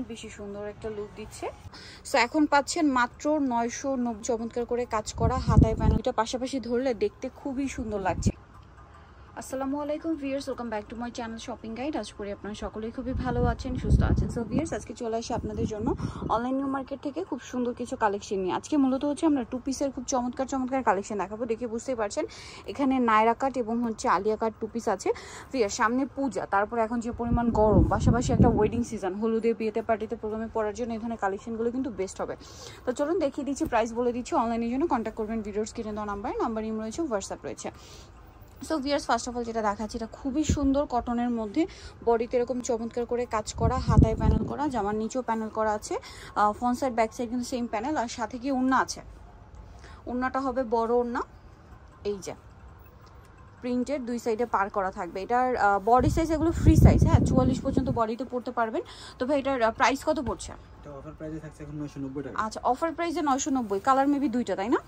অনেক বেশি সুন্দর একটা লুক দিচ্ছে। সো এখন পাচ্ছেন মাত্র 990, চমৎকার করে কাজ করা হাতায় প্যানেলটা পাশাপাশি ধরলে দেখতে খুবই সুন্দর লাগছে। আসসালামু আলাইকুম viewers, welcome back to my channel shopping guide. আশা করি আপনারা সকলেই খুবই ভালো আছেন, সুস্থ আছেন। সো ভিউয়ার্স, আজকে চলে আসি আপনাদের জন্য অনলাইন নিউ মার্কেট থেকে খুব সুন্দর কিছু কালেকশন নিয়ে। আজকে মূলত হচ্ছে আমরা টু পিসের খুব চমৎকার কালেকশন দেখাবো। দেখে বুঝতেই পারছেন এখানে নায়রা কাট এবং হচ্ছে আলিয়া কাট টু পিস আছে। ভিউয়ার্স, সামনে পূজা, তারপর এখন যে পরিমাণ গরম, পাশাপাশি একটা ওয়েডিং সিজন, হলুদে, বিয়েতে, পার্টিতে, প্রোগ্রামে পড়ার জন্য এই ধরনের কালেকশনগুলো কিন্তু বেস্ট হবে। তো চলুন দেখিয়ে দিচ্ছি, প্রাইস বলে দিচ্ছি। অনলাইনের জন্য কন্ট্যাক্ট করবেন ভিডিওর স্ক্রিনে দেওয়া নাম্বার ইম রয়েছে, হোয়াটসঅ্যাপ রয়েছে। So viewers, first of all যেটা দেখাচ্ছি, এটা খুবই সুন্দর কটনের মধ্যে, বডিতে এরকম চমৎকার করে কাজ করা, হাতায় প্যানেল করা, জামার নিচেও প্যানেল করা আছে, ফ্রন্ট সাইড ব্যাক সাইড কিন্তু সেম প্যানেল, আর সাথে কি ওড়না আছে। ওড়নাটা হবে বড় ওড়না, এই যে প্রিন্টেড, দুই সাইডে পার করা থাকবে। এটার বডি সাইজ এগুলো ফ্রি সাইজ, হ্যাঁ 44 পর্যন্ত বডিতে পড়তে পারবেন। তো ভাই এটার প্রাইস কত পড়ছে? অফার প্রাইসে থাকছে এখন 990 টাকা। আচ্ছা, অফার প্রাইসে 990, কালার মেবি দুইটা, তাই না?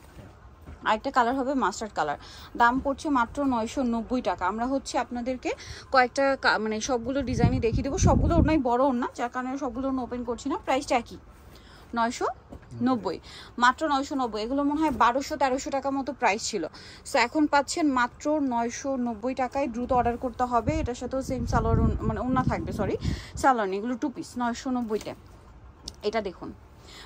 আরেকটা কালার হবে মাস্টার্ড কালার, দাম পড়ছে মাত্র 990 টাকা। আমরা হচ্ছে আপনাদেরকে কয়েকটা মানে সবগুলো ডিজাইনই দেখিয়ে দেবো, সবগুলো ওনাই বড় ওনা, যার কারণে সবগুলো ওপেন করছি না। প্রাইসটা একই 990, মাত্র 990। এগুলো মনে হয় 1200-1300 টাকা মতো প্রাইস ছিল। সো এখন পাচ্ছেন মাত্র 990 টাকায়। দ্রুত অর্ডার করতে হবে। এটার সাথেও সেম সালোয়ার মানে ওনা থাকবে, সরি সালোয়ার নেই, এগুলো টু পিস 990-তে। এটা দেখুন,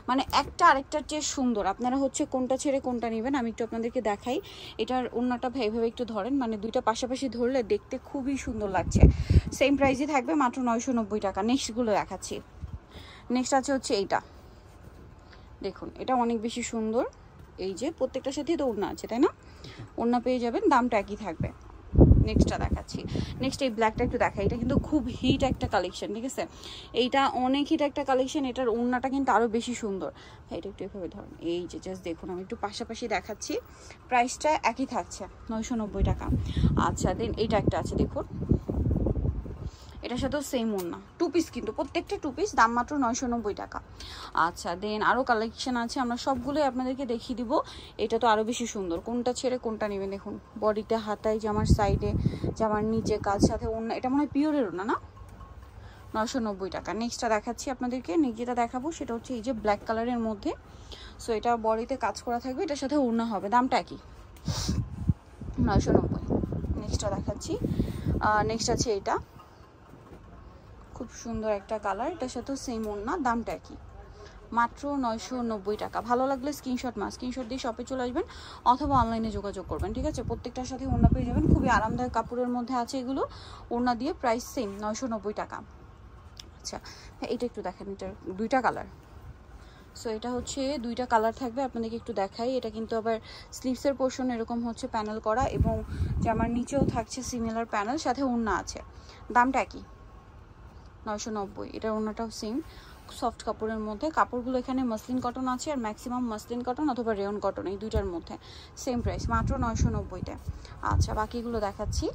মানে একটা আরেকটার চেয়ে সুন্দর। আপনারা হচ্ছে কোনটা ছেড়ে কোনটা নেবেন আমি একটু আপনাদেরকে দেখাই। এটার ওড়নাটা এইভাবে একটু ধরেন, মানে দুইটা পাশাপাশি ধরলে দেখতে খুবই সুন্দর লাগছে। সেম প্রাইসই থাকবে, মাত্র 990 টাকা। নেক্সটগুলো দেখাচ্ছি। নেক্সট আছে হচ্ছে এইটা, দেখুন এটা অনেক বেশি সুন্দর। এই যে প্রত্যেকটার সাথেই তো ওড়না আছে, তাই না? ওড়না পেয়ে যাবেন, দামটা একই থাকবে। নেক্সটটা দেখাচ্ছি। নেক্সট এই ব্ল্যাকটা একটু দেখাই, এটা কিন্তু খুব হিট একটা কালেকশন, ঠিক আছে? এইটা অনেক হিট একটা কালেকশন। এটার ওড়নাটা কিন্তু আরও বেশি সুন্দর। এটা একটু এভাবে ধরুন, এই যে জাস্ট দেখুন, আমি একটু পাশাপাশি দেখাচ্ছি। প্রাইসটা একই থাকছে 990 টাকা। আচ্ছা, দেন এইটা একটা আছে, দেখুন এটার সাথেও সেম ওড়না, টু পিস কিন্তু প্রত্যেকটা টু পিস, দাম মাত্র 990 টাকা। আচ্ছা, দেন আরও কালেকশন আছে, আমরা সবগুলোই আপনাদেরকে দেখিয়ে দিব। এটা তো আরও বেশি সুন্দর, কোনটা ছেড়ে কোনটা নেবেন। দেখুন বডিতে, হাতায়, জামার সাইডে, জামার নিচে কাজ, সাথে ওড়না। এটা মনে হয় পিওরের ওড়না না? 990 টাকা। নেক্সটটা দেখাচ্ছি আপনাদেরকে। নেক্সট যেটা দেখাবো সেটা হচ্ছে এই যে ব্ল্যাক কালারের মধ্যে। সো এটা বডিতে কাজ করা থাকবে, এটার সাথে ওড়না হবে, দামটা একই 990। নেক্সটটা দেখাচ্ছি। নেক্সট আছে এটা, খুব সুন্দর একটা কালার, এটার সাথেও সেম ওড়না, দামটা একই মাত্র 990 টাকা। ভালো লাগলে স্ক্রিনশট দিয়ে শপে চলে আসবেন অথবা অনলাইনে যোগাযোগ করবেন, ঠিক আছে? প্রত্যেকটার সাথে ওড়না পেয়ে যাবেন, খুবই আরামদায়ক কাপড়ের মধ্যে আছে এগুলো। ওড়না দিয়ে প্রাইস সেম 990 টাকা। আচ্ছা, এটা একটু দেখেন, এটার দুইটা কালার। সো এটা হচ্ছে দুইটা কালার থাকবে, আপনাদেরকে একটু দেখাই। এটা কিন্তু আবার স্লিভসের পোর্শন এরকম হচ্ছে প্যানেল করা, এবং জামার নিচেও থাকছে সিমিলার প্যানেল, সাথে ওড়না আছে, দামটা একই 990। এটার ওড়নাটাও সেম, সফট কাপড়ের মধ্যে। কাপড়গুলো এখানে মাসলিন কটন আছে, আর ম্যাক্সিমাম মাসলিন কটন অথবা রেয়ন কটন, এই দুইটার মধ্যে সেম প্রাইস, মাত্র 990-তে। আচ্ছা, বাকিগুলো দেখাচ্ছি।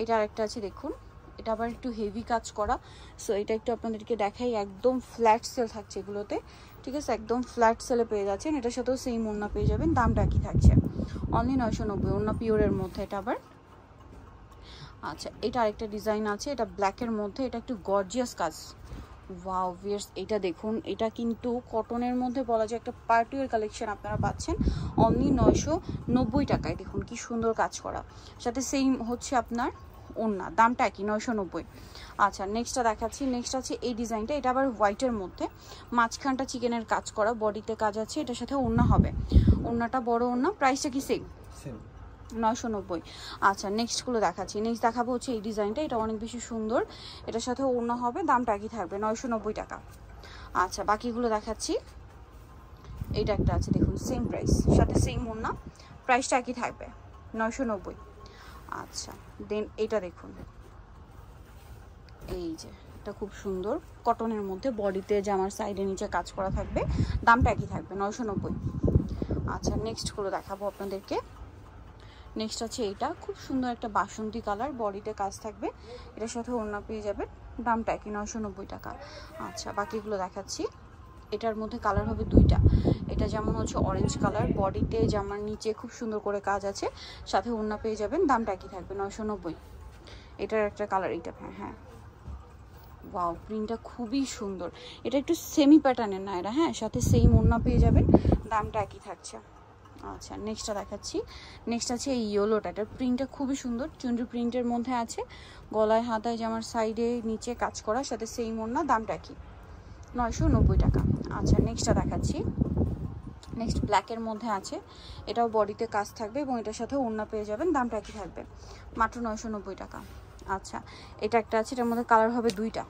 এটা আরেকটা আছে, দেখুন এটা আবার একটু হেভি কাজ করা। সো এটা একটু আপনাদেরকে দেখাই, একদম ফ্ল্যাট সেল থাকছে এগুলোতে, ঠিক আছে? একদম ফ্ল্যাট সেলে পেয়ে যাচ্ছেন। এটার সাথেও সেম ওড়না পেয়ে যাবেন, দামটা একই থাকছে অনলি 990। ওড়না পিওরের মধ্যে এটা আবার। আচ্ছা, এটা আরেকটা ডিজাইন আছে, এটা ব্ল্যাকের মধ্যে, এটা একটু গর্জিয়াস কাজ। ওয়াও ভিউয়ার্স, এটা দেখুন, এটা কিন্তু কটনের মধ্যে বলা যায় একটা পার্টিওয়ার কালেকশন আপনারা পাচ্ছেন অনলি 990 টাকায়। দেখুন কি সুন্দর কাজ করা, সাথে সেম হচ্ছে আপনার ওড়না, দামটা একই 990। আচ্ছা, নেক্সটটা দেখাচ্ছি। নেক্সট আছে এই ডিজাইনটা, এটা আবার হোয়াইটের মধ্যে, মাঝখানটা চিকেনের কাজ করা, বডিতে কাজ আছে, এটার সাথে ওড়না হবে, ওড়নাটা বড় ওড়না। প্রাইসটা কি সেম 990। আচ্ছা, নেক্সটগুলো দেখাচ্ছি। নেক্সট দেখাবো হচ্ছে এই ডিজাইনটা, এটা অনেক বেশি সুন্দর, এটার সাথে ওড়না হবে, দামটা একই থাকবে 990 টাকা। আচ্ছা, বাকিগুলো দেখাচ্ছি। এইটা একটা আছে, দেখুন সেম প্রাইস, সাথে সেম ওড়না, প্রাইসটা একই থাকবে 990। আচ্ছা, দেন এটা দেখুন, এই যে এটা খুব সুন্দর কটনের মধ্যে, বডিতে জামার সাইডে নিচে কাজ করা থাকবে, দামটা একই থাকবে 990। আচ্ছা, নেক্সটগুলো দেখাবো আপনাদেরকে। নেক্সট আছে এইটা, খুব সুন্দর একটা বাসন্তী কালার, বডিতে কাজ থাকবে, এটার সাথে ওড়না পেয়ে যাবেন, দামটা একই 990 টাকা। আচ্ছা, বাকিগুলো দেখাচ্ছি। এটার মধ্যে কালার হবে দুইটা, এটা যেমন হচ্ছে অরেঞ্জ কালার, বডিতে জামার নিচে খুব সুন্দর করে কাজ আছে, সাথে ওড়না পেয়ে যাবেন, দামটা একই থাকবে 990। এটার একটা কালার, এইটা হ্যাঁ ওয়াও, প্রিন্টটা খুবই সুন্দর। এটা একটু সেমি প্যাটার্নের না এটা, হ্যাঁ, সাথে সেম ওড়না পেয়ে যাবেন, দামটা একই থাকছে। আচ্ছা, নেক্সটটা দেখাচ্ছি। নেক্সট আছে এই ইয়েলোটা, এটার প্রিন্টটা খুবই সুন্দর, চুনরি প্রিন্টের মধ্যে আছে, গলায় হাতায় জামার সাইডে নিচে কাজ করা, সাথে সেম ওড়না, দামটা কি 990 টাকা। আচ্ছা, নেক্সটটা দেখাচ্ছি। নেক্সট ব্ল্যাকের মধ্যে আছে, এটাও বডিতে কাজ থাকবে এবং এটার সাথে ওড়না পেয়ে যাবেন, দামটা একই থাকবে, মাত্র 990 টাকা। আচ্ছা, এটা একটা আছে, এটার মধ্যে কালার হবে দুইটা।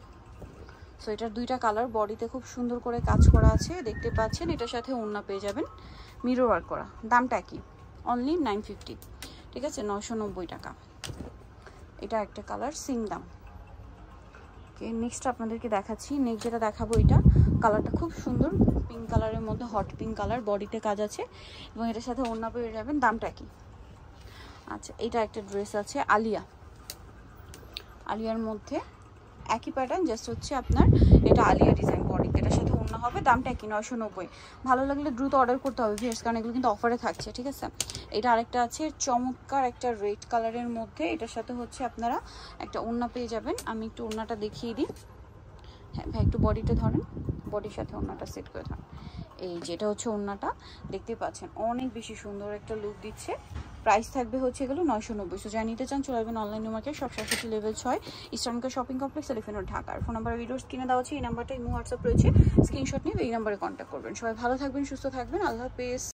সো এটার দুইটা কালার, বডিতে খুব সুন্দর করে কাজ করা আছে, দেখতে পাচ্ছেন। এটার সাথে ওড়না পেয়ে যাবেন মিরর ওয়ার্ক করা, দামটা কি অনলি 950, ঠিক আছে, 990 টাকা। এটা একটা কালার, সেম দাম। ওকে, নেক্সট আপনাদেরকে দেখাচ্ছি। নেক্সট যেটা দেখাবো, এটা কালারটা খুব সুন্দর, পিঙ্ক কালারের মধ্যে, হট পিঙ্ক কালার, বডিতে কাজ আছে এবং এটার সাথে ওড়না পেয়ে যাবেন, দামটা কি। আচ্ছা, এটা একটা ড্রেস আছে আলিয়ার মধ্যে, একই প্যাটার্ন, জাস্ট হচ্ছে আপনার এটা আলিয়া ডিজাইন বডিতে, এটার সাথে ওড়না হবে, দামটা কি 990। ভালো লাগলে দ্রুত অর্ডার করতে হবে ভিউয়ার্স, কারণ এগুলো কিন্তু অফারে থাকছে, ঠিক আছে। এটা আরেকটা আছে চমৎকার একটা রেড কালারের মধ্যে, এটার সাথে হচ্ছে আপনারা একটা ওড়না পেয়ে যাবেন। আমি একটু ওড়নাটা দেখিয়ে দিই। হ্যাঁ ভাই, একটু বডিটা ধরেন, বডির সাথে ওড়নাটা সেট করে ধরেন। এই যেটা হচ্ছে ওড়নাটা, দেখতে পাচ্ছেন অনেক বেশি সুন্দর একটা লুক দিচ্ছে। প্রাইস থাকবে হচ্ছে এগুলো 990। সো যা নিতে চান চলে আসবেন অনলাইন মার্কেট, সব 67 লেভেল 6, ইস্টার্নকা shopping complex, elephant road, Dhaka. Phone number videos কিনে দেওয়া আছে, এই নাম্বারটা ইমো হোয়াটসঅ্যাপ রয়েছে, স্ক্রিনশট নিয়ে এই নাম্বারে কন্ট্যাক্ট করবেন। সবাই ভালো থাকবেন, সুস্থ থাকবেন, আল্লাহ হাফেজ।